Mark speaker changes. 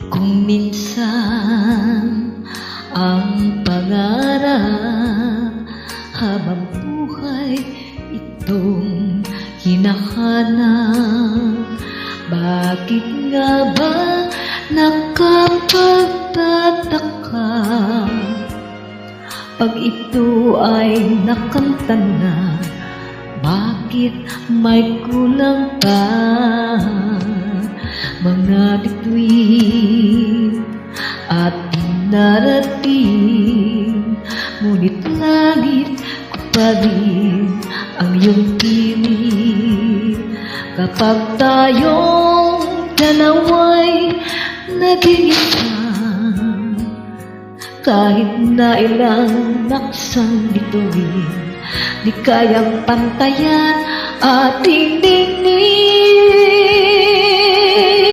Speaker 1: Kung minsan ang pangarap habang buhay itong hinahanap, bakit nga ba nakapagtataka pag ito ay nakanta na? Bakit may kulang pa? Mga bituin at pinarating, ngunit langit ko pa rin ang iyong piling. Kapag tayong dalawa'y naging isa, kahit na ilang naksang bituin, di kayang pantayan ating tingin.